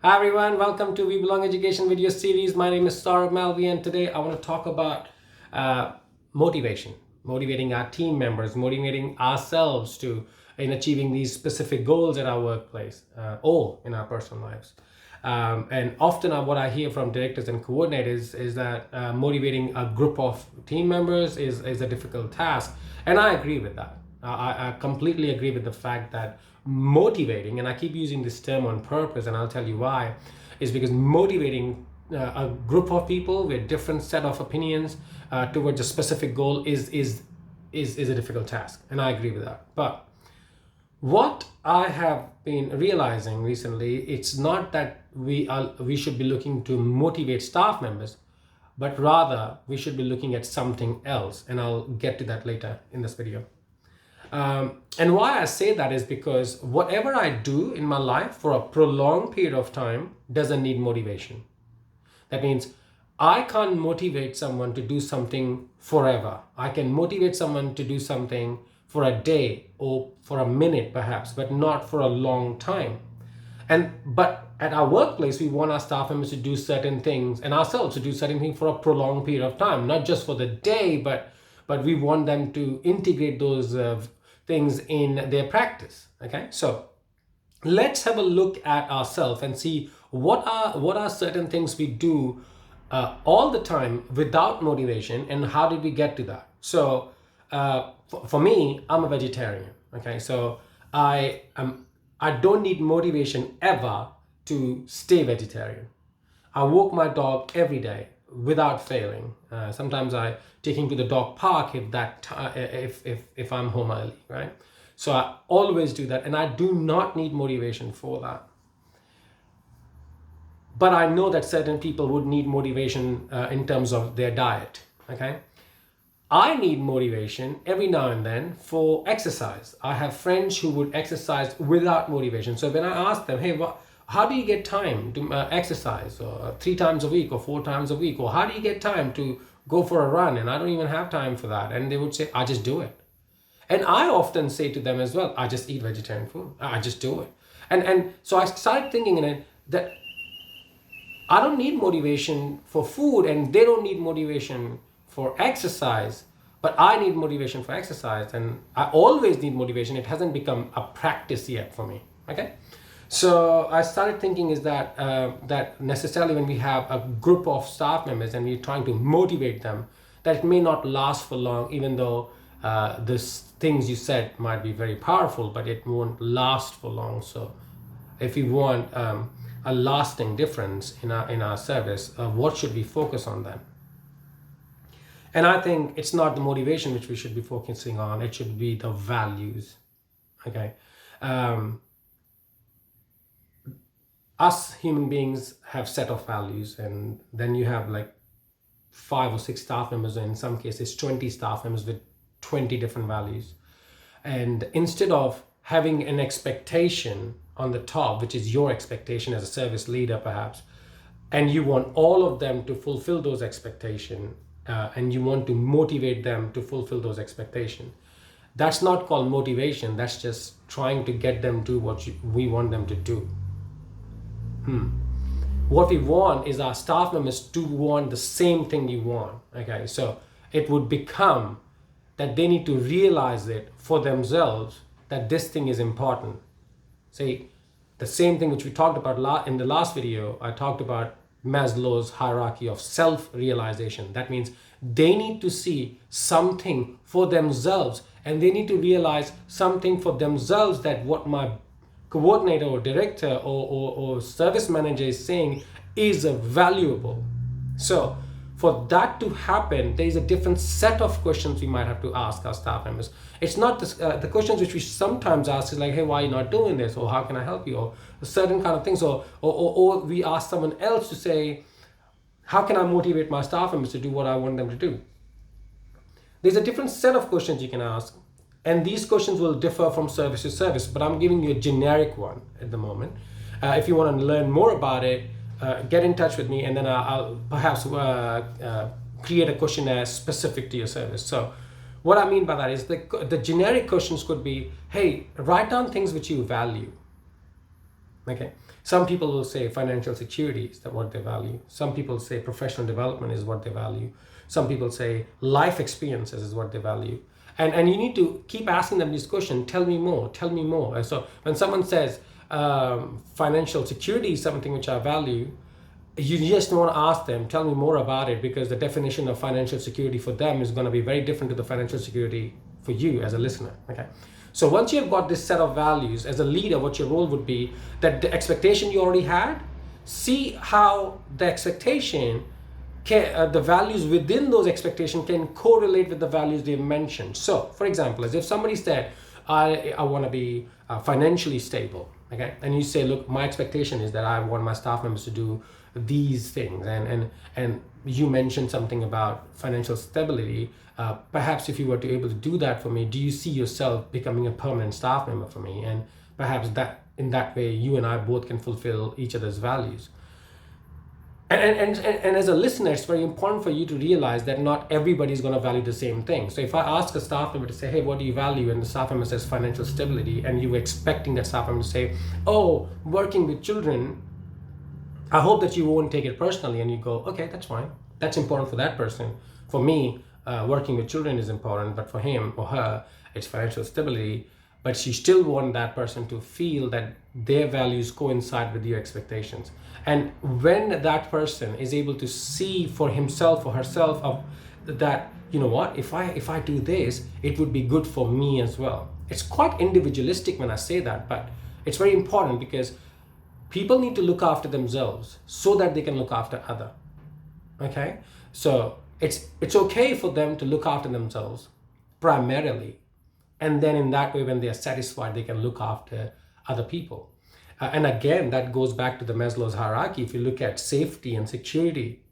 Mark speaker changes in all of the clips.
Speaker 1: Hi everyone, welcome to We Belong Education video series. My name is Saurubh, Malviya, and today I want to talk about motivation, motivating our team members, motivating ourselves to in achieving these specific goals at our workplace or in our personal lives. And often what I hear from directors and coordinators is that motivating a group of team members is a difficult task. And I agree with that. I completely agree with the fact that motivating, and I keep using this term on purpose, and I'll tell you why, is because motivating a group of people with different set of opinions towards a specific goal is a difficult task, and I agree with that. But what I have been realizing recently, it's not that we should be looking to motivate staff members, but rather we should be looking at something else, and I'll get to that later in this video. And why I say that is because whatever I do in my life for a prolonged period of time doesn't need motivation. That means I can't motivate someone to do something forever. I can motivate someone to do something for a day or for a minute perhaps, but not for a long time. But at our workplace, we want our staff members to do certain things and ourselves to do certain things for a prolonged period of time, not just for the day, but we want them to integrate those things in their practice. Okay, so let's have a look at ourselves and see what are certain things we do all the time without motivation, and how did we get to that. So for me, I'm a vegetarian. Okay, so I don't need motivation ever to stay vegetarian. I walk my dog every day without failing. Sometimes I take him to the dog park if I'm home early, right? So I always do that, and I do not need motivation for that. But I know that certain people would need motivation in terms of their diet. Okay, I need motivation every now and then for exercise. I have friends who would exercise without motivation. So when I ask them, hey, how do you get time to exercise, or 3 times a week or 4 times a week, or how do you get time to go for a run? And I don't even have time for that. And they would say, I just do it. And I often say to them as well, I just eat vegetarian food. I just do it. And so I started thinking in it that I don't need motivation for food, and they don't need motivation for exercise, but I need motivation for exercise, and I always need motivation. It hasn't become a practice yet for me. Okay, so I started thinking is that that necessarily when we have a group of staff members and we're trying to motivate them, that it may not last for long, even though the things you said might be very powerful, but it won't last for long. So if we want a lasting difference in our service, what should we focus on then? And I think it's not the motivation which we should be focusing on. It should be the values. Okay. Us human beings have set of values, and then you have like 5 or 6 staff members, or in some cases 20 staff members with 20 different values. And instead of having an expectation on the top, which is your expectation as a service leader perhaps, and you want all of them to fulfill those expectations, and you want to motivate them to fulfill those expectations, that's not called motivation. That's just trying to get them to do what we want them to do. What we want is our staff members to want the same thing you want. Okay, so it would become that they need to realize it for themselves, that this thing is important. See, the same thing which we talked about in the last video. I talked about Maslow's hierarchy of self-realization. That means they need to see something for themselves, and they need to realize something for themselves, that what my coordinator or director or service manager is saying is valuable. So for that to happen, there is a different set of questions we might have to ask our staff members. It's not the questions which we sometimes ask is like, hey, why are you not doing this? Or how can I help you? Or certain kind of things. Or we ask someone else to say, how can I motivate my staff members to do what I want them to do? There's a different set of questions you can ask. And these questions will differ from service to service, but I'm giving you a generic one at the moment. If you want to learn more about it, get in touch with me, and then I'll perhaps create a questionnaire specific to your service. So what I mean by that is the generic questions could be, hey, write down things which you value. Okay, Some people will say financial security is what they value. Some people say professional development is what they value. Some people say life experiences is what they value. And you need to keep asking them this question, tell me more, tell me more. And so when someone says financial security is something which I value, you just want to ask them, tell me more about it, because the definition of financial security for them is going to be very different to the financial security for you as a listener. Okay. So once you've got this set of values, as a leader, what your role would be, that the expectation you already had, see how the expectation the values within those expectations can correlate with the values they've mentioned. So, for example, as if somebody said, I want to be financially stable, okay? And you say, look, my expectation is that I want my staff members to do these things. And you mentioned something about financial stability. Perhaps if you were to able to do that for me, do you see yourself becoming a permanent staff member for me? And perhaps that in that way, you and I both can fulfill each other's values. And as a listener, it's very important for you to realize that not everybody is going to value the same thing. So if I ask a staff member to say, hey, what do you value? And the staff member says financial stability, and you were expecting that staff member to say, oh, working with children, I hope that you won't take it personally. And you go, okay, that's fine. That's important for that person. For me, working with children is important, but for him or her, it's financial stability. But you still want that person to feel that their values coincide with your expectations. And when that person is able to see for himself or herself of that, you know what, if I do this, it would be good for me as well. It's quite individualistic when I say that, but it's very important because people need to look after themselves so that they can look after other. Okay? So it's okay for them to look after themselves primarily. And then in that way, when they are satisfied, they can look after other people. And again, that goes back to the Maslow's hierarchy. If you look at safety and security,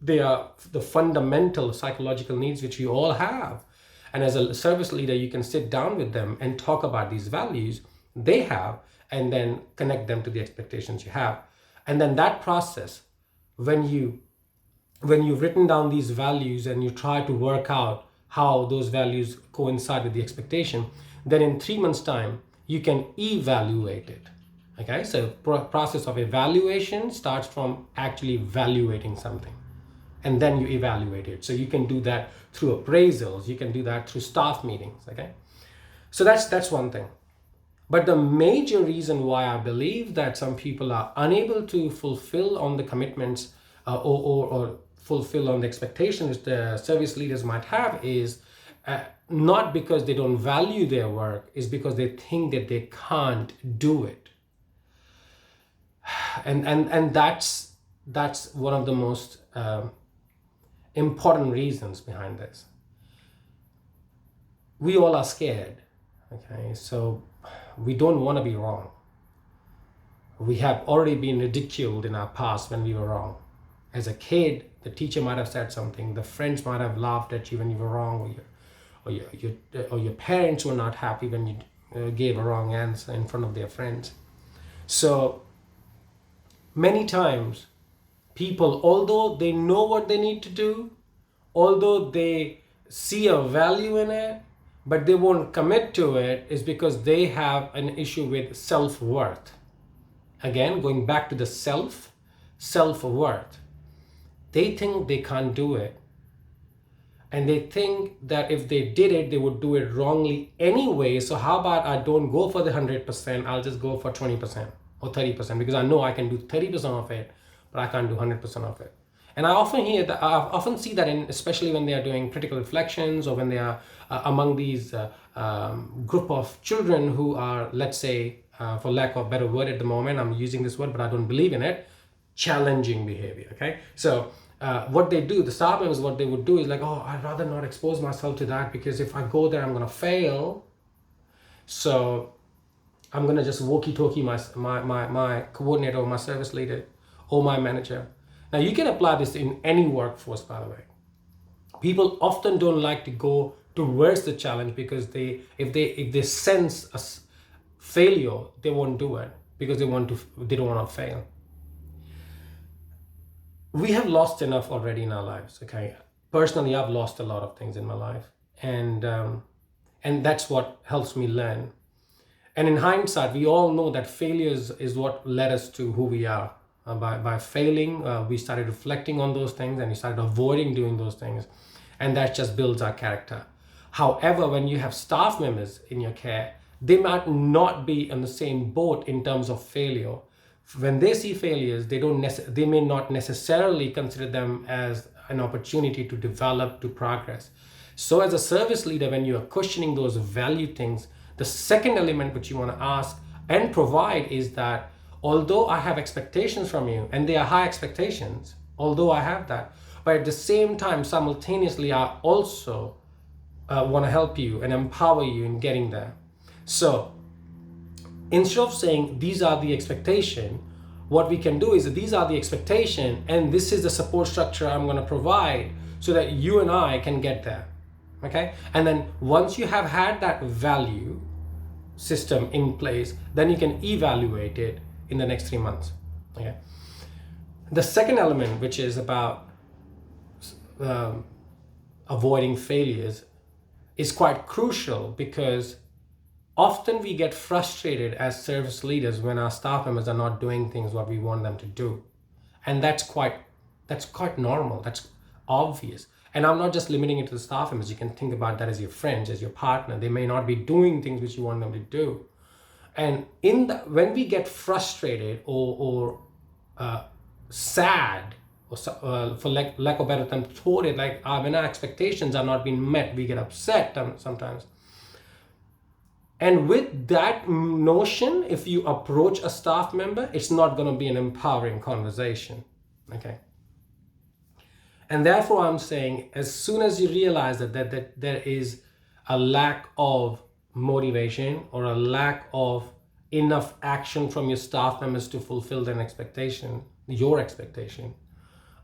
Speaker 1: they are the fundamental psychological needs which we all have. And as a service leader, you can sit down with them and talk about these values they have and then connect them to the expectations you have. And then that process, when you've written down these values and you try to work out how those values coincide with the expectation, then in 3 months' time, you can evaluate it. Okay, so process of evaluation starts from actually evaluating something, and then you evaluate it. So you can do that through appraisals, you can do that through staff meetings. Okay, so that's one thing. But the major reason why I believe that some people are unable to fulfill on the commitments or fulfill on the expectations the service leaders might have is not because they don't value their work, is because they think that they can't do it. And that's one of the most important reasons behind this. We all are scared, okay? So we don't want to be wrong. We have already been ridiculed in our past when we were wrong. As a kid, the teacher might have said something, the friends might have laughed at you when you were wrong, or your parents were not happy when you gave a wrong answer in front of their friends. So many times, people, although they know what they need to do, although they see a value in it, but they won't commit to it, is because they have an issue with self-worth. Again, going back to the self-worth. They think they can't do it. And they think that if they did it, they would do it wrongly anyway. So how about I don't go for the 100%, I'll just go for 20%. Or 30%, because I know I can do 30% of it, but I can't do 100% of it. And I often see that especially when they are doing critical reflections, or when they are among these group of children who are, let's say, for lack of a better word at the moment, I'm using this word, but I don't believe in it, challenging behavior. Okay, so what they do, the staff members, what they would do is like, oh, I'd rather not expose myself to that, because if I go there, I'm going to fail. So I'm going to just walkie-talkie my coordinator or my service leader or my manager. Now, you can apply this in any workforce, by the way. People often don't like to go towards the challenge because if they sense a failure, they won't do it because they don't want to fail. We have lost enough already in our lives, okay? Personally, I've lost a lot of things in my life, and that's what helps me learn. And in hindsight, we all know that failures is what led us to who we are. By failing, we started reflecting on those things and we started avoiding doing those things. And that just builds our character. However, when you have staff members in your care, they might not be in the same boat in terms of failure. When they see failures, they may not necessarily consider them as an opportunity to develop, to progress. So as a service leader, when you are questioning those value things, the second element which you want to ask and provide is that although I have expectations from you, and they are high expectations, although I have that, but at the same time, simultaneously, I also want to help you and empower you in getting there. So instead of saying these are the expectation, what we can do is that these are the expectation and this is the support structure I'm going to provide so that you and I can get there. Okay? And then once you have had that value system in place, then you can evaluate it in the next 3 months. Okay? The second element, which is about avoiding failures, is quite crucial because often we get frustrated as service leaders when our staff members are not doing things what we want them to do. And that's quite normal. That's obvious. And I'm not just limiting it to the staff members. You can think about that as your friends, as your partner. They may not be doing things which you want them to do. And when we get frustrated or sad, or for lack of better term, thwarted, like when our expectations are not being met, we get upset sometimes. And with that notion, if you approach a staff member, it's not going to be an empowering conversation. Okay. And therefore, I'm saying, as soon as you realize that there is a lack of motivation or a lack of enough action from your staff members to fulfill their expectation, your expectation,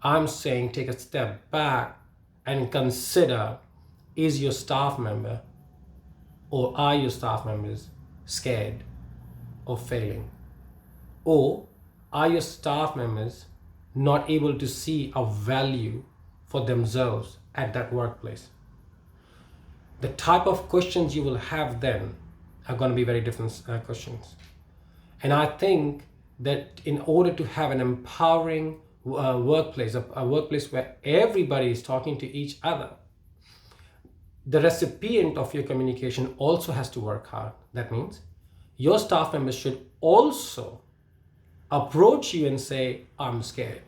Speaker 1: I'm saying take a step back and consider, is your staff member or are your staff members scared of failing? Or are your staff members not able to see a value for themselves at that workplace? The type of questions you will have then are going to be very different questions. And I think that in order to have an empowering workplace, a workplace where everybody is talking to each other, the recipient of your communication also has to work hard. That means your staff members should also approach you and say, I'm scared.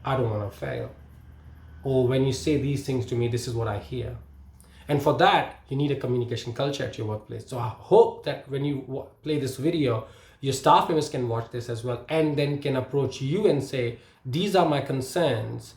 Speaker 1: I don't want to fail. Or when you say these things to me, this is what I hear. And for that, you need a communication culture at your workplace. So I hope that when you play this video, your staff members can watch this as well and then can approach you and say, these are my concerns.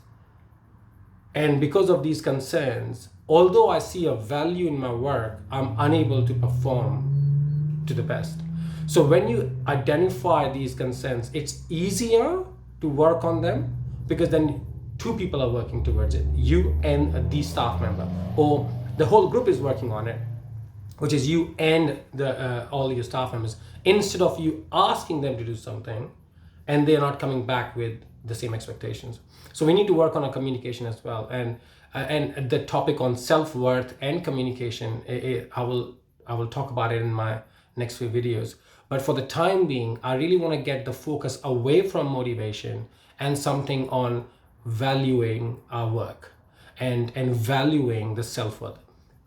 Speaker 1: And because of these concerns, although I see a value in my work, I'm unable to perform to the best. So when you identify these concerns, it's easier to work on them because then two people are working towards it, you and the staff member, or the whole group is working on it, which is you and all your staff members, instead of you asking them to do something and they're not coming back with the same expectations. So we need to work on our communication as well. And the topic on self-worth and communication, I will talk about it in my next few videos. But for the time being, I really want to get the focus away from motivation and something on valuing our work and valuing the self-worth.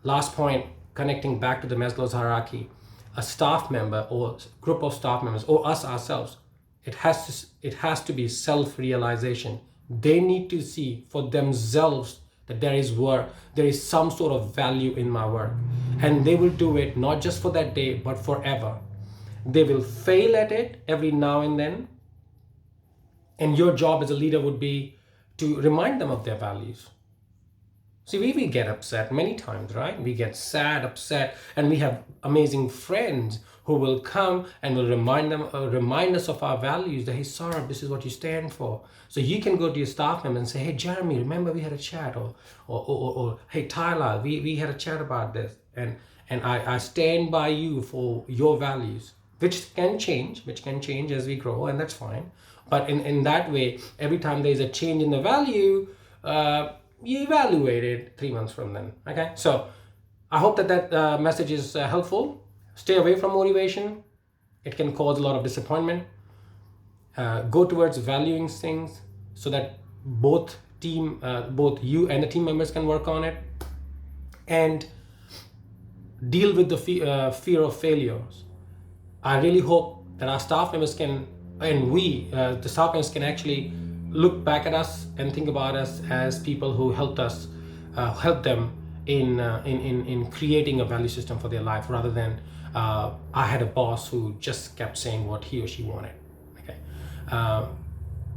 Speaker 1: Last point, connecting back to the Maslow's hierarchy, a staff member or group of staff members or us ourselves, it has to be self-realization. They need to see for themselves that there is work, there is some sort of value in my work. And they will do it not just for that day, but forever. They will fail at it every now and then. And your job as a leader would be to remind them of their values. See, we get upset many times, right? We get sad, upset, and we have amazing friends who will come and will remind us of our values. That, hey, Saurubh, this is what you stand for. So you can go to your staff member and say, hey, Jeremy, remember we had a chat, or hey, Tyler, we had a chat about this, and I stand by you for your values, which can change as we grow, and that's fine. But in that way, every time there's a change in the value, you evaluate it 3 months from then. Okay, so I hope that message is helpful. Stay away from motivation. It can cause a lot of disappointment. Go towards valuing things so that both you and the team members can work on it, and deal with the fear of failures. I really hope that our staff members can, and the staff members can actually look back at us and think about us as people who helped them in creating a value system for their life, rather than I had a boss who just kept saying what he or she wanted. Okay,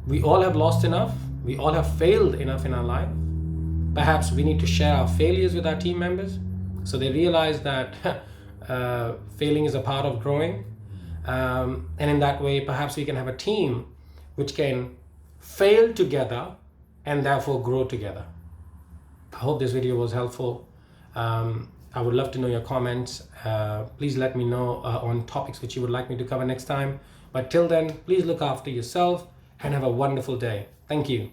Speaker 1: we all have lost enough. We all have failed enough in our life. Perhaps we need to share our failures with our team members so they realize that failing is a part of growing. And in that way, perhaps we can have a team which can fail together and therefore grow together. I hope this video was helpful. I would love to know your comments. Please let me know on topics which you would like me to cover next time. But till then, please look after yourself and have a wonderful day. Thank you.